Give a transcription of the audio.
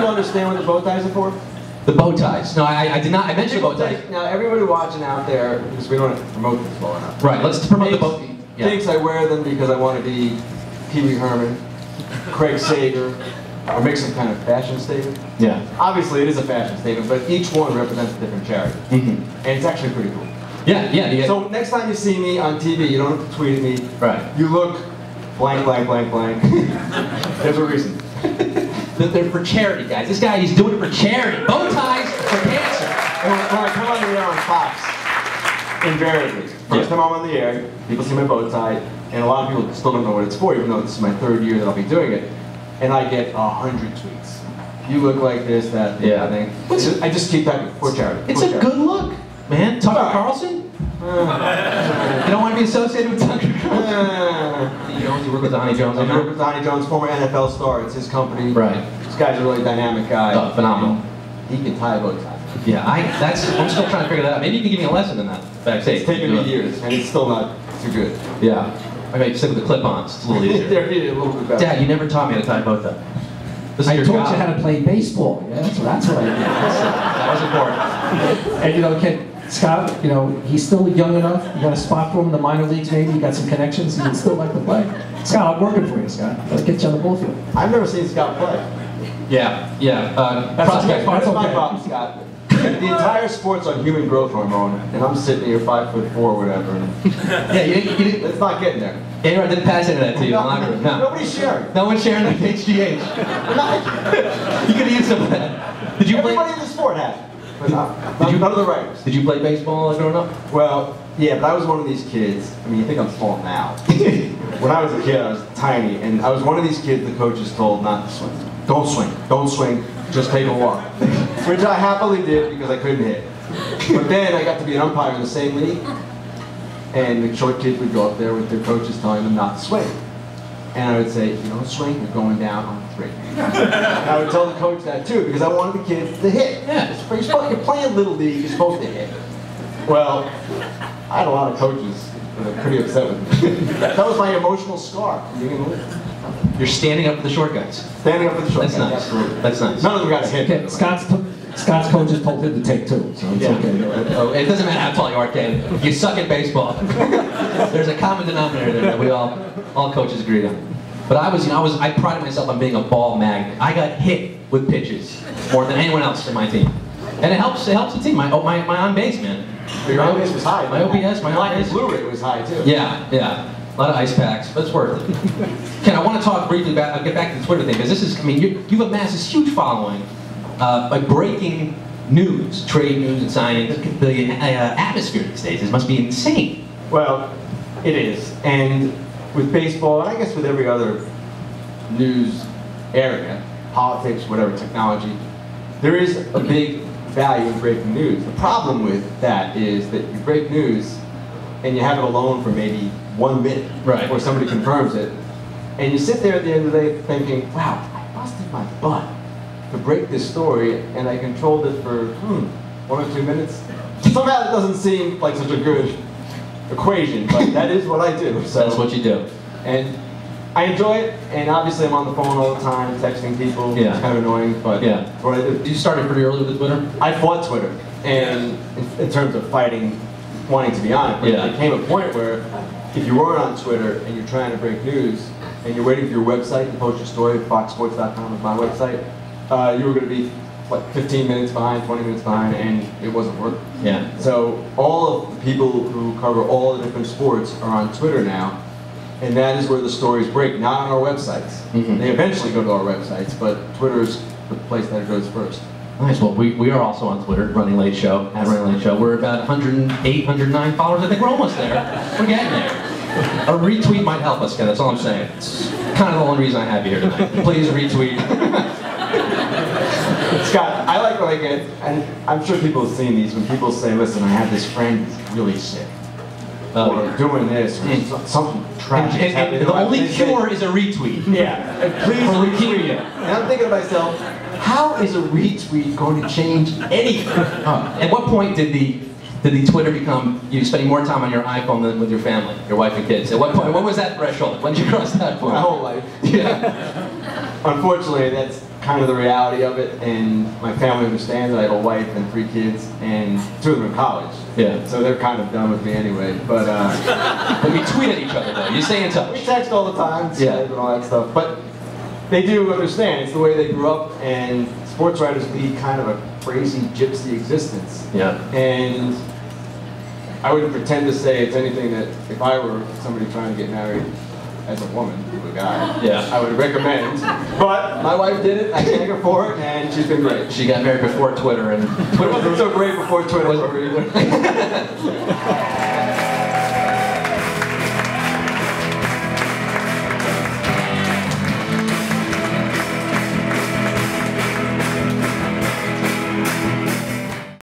understand what the bow ties are for? The bow ties. No, I did not. I mentioned bow ties. Now, everybody watching out there, because we don't have to promote this well enough. Right, let's promote the bow. Yeah. Thinks I wear them because I want to be Pee Wee Herman, Craig Sager, or make some kind of fashion statement. Yeah. Obviously, it is a fashion statement, but each one represents a different charity. And it's actually pretty cool. Yeah, yeah. So next time you see me on TV, you don't have to tweet at me. Right. You look blank, blank, blank, blank. There's a reason. They're for charity, guys. This guy, he's doing it for charity. Bow ties for cancer. When I come on the air on Fox, invariably, first time I'm on the air, people see my bow tie, and a lot of people still don't know what it's for, even though this is my 3rd year that I'll be doing it, and I get 100 tweets. You look like this, that, the other thing. I just keep typing for charity. It's a good look, man. Tucker Carlson? You don't want to be associated with Tucker Carlson? You work with Donnie Jones? I work with Donnie Jones, former NFL star. It's his company. Right. This guy's a really dynamic guy. Oh, phenomenal. He can tie a bow tie. Yeah, I'm still trying to figure that out. Maybe you can give me a lesson in that backstage. It's taken me years, and it's still not too good. Yeah. I may stick with the clip-ons. It's a little easier. They're a little bit better. Dad, you never taught me how to tie a bow tie. I taught you how to play baseball. Yeah, that's what I did. That was important. And you know, Scott, you know, he's still young enough. You got a spot for him in the minor leagues, maybe. You got some connections. He would still like to play. Scott, I'm working for you, Scott. Gotta get you on the ball field. I've never seen Scott play. Yeah. That's my problem, Scott. The entire sport's on human growth hormone, and I'm sitting here 5'4" or whatever. Yeah, it's not getting there. I didn't pass into that to you in the locker room. No. Nobody's sharing. No one's sharing the HGH. You could use some of that. Did you Everybody in the sport has it. But none of the writers. Did you play baseball growing up? Well, yeah, but I was one of these kids. I mean, you think I'm small now. When I was a kid, I was tiny, and I was one of these kids the coaches told not to swing. Don't swing. Don't swing. Just take a walk. Which I happily did because I couldn't hit. But then I got to be an umpire in the same league, and the short kids would go up there with their coaches telling them not to swing. And I would say, you don't swing, you're going down on 3. I would tell the coach that too, because I wanted the kids to hit. Yeah. You're playing Little League, you're supposed to hit. Well, I had a lot of coaches that were pretty upset with me. That was my emotional scar from being in the league. You're standing up for the short guys. Standing up for the short guys. That's nice. Absolutely. That's nice. None of them got a hit. Okay, Scott's coaches told him to take 2, so it's okay. Oh, it doesn't matter how tall you are, Ken. You suck at baseball. There's a common denominator there that we all coaches agreed on. But I prided myself on being a ball magnet. I got hit with pitches more than anyone else in my team, and it helps the team. My on base, man. Your on base was high. My OPS, my on base. Blue rate was high too. Yeah. A lot of ice packs, but it's worth it. Ken, I want to talk briefly about, I'll get back to the Twitter thing, because this is, I mean, you've amassed this huge following by breaking news, trade news and signings. The atmosphere these days, this must be insane. Well, it is. And with baseball, and I guess with every other news area, politics, whatever, technology, there is a big value in breaking news. The problem with that is that you break news and you have it alone for maybe 1 minute, right, before somebody confirms it, and you sit there at the end of the day thinking, wow, I busted my butt to break this story, and I controlled it for 1 or 2 minutes. Somehow it doesn't seem like such a good equation, but that is what I do. So that's what you do. And I enjoy it, and obviously I'm on the phone all the time, texting people. Yeah. It's kind of annoying, but that's what I do. You started pretty early with Twitter? I fought Twitter, and in terms of fighting, wanting to be on it, but there came a point where if you weren't on Twitter and you're trying to break news, and you're waiting for your website to post your story, foxsports.com is my website, you were going to be, what, 15 minutes behind, 20 minutes behind, and it wasn't working. Yeah. So all of the people who cover all the different sports are on Twitter now, and that is where the stories break, not on our websites. They eventually go to our websites, but Twitter's the place that it goes first. Nice. Well, we are also on Twitter, Running Late Show, at Running Late Show. We're about 108, 109 followers. I think we're almost there. We're getting there. A retweet might help us, Ken. That's all I'm saying. It's kind of the only reason I have you here tonight. Please retweet. Scott, I like when I get, and I'm sure people have seen these, when people say, listen, I have this friend who's really sick. Or doing this, or something tragic. And the only cure is a retweet. Yeah. And please retweet it. And I'm thinking to myself, how is a retweet going to change anything? At what point did the Twitter become you spending more time on your iPhone than with your family, your wife and kids? At what point? When was that threshold? When did you cross that point? My whole life. Yeah. Unfortunately, that's kind of the reality of it, and my family understands that I have a wife and 3 kids, and 2 of them in college. Yeah. So they're kind of done with me anyway. But But you tweet at each other though. You stay in we touch. text all the time, Skype and all that stuff. But they do understand. It's the way they grew up, and sports writers lead kind of a crazy gypsy existence. Yeah. And I wouldn't pretend to say it's anything that if I were somebody trying to get married as a woman to a guy, Yeah. I would recommend. But my wife did it. I thank her for it, and she's been great. She got married before Twitter, and Twitter wasn't so great before Twitter for her either.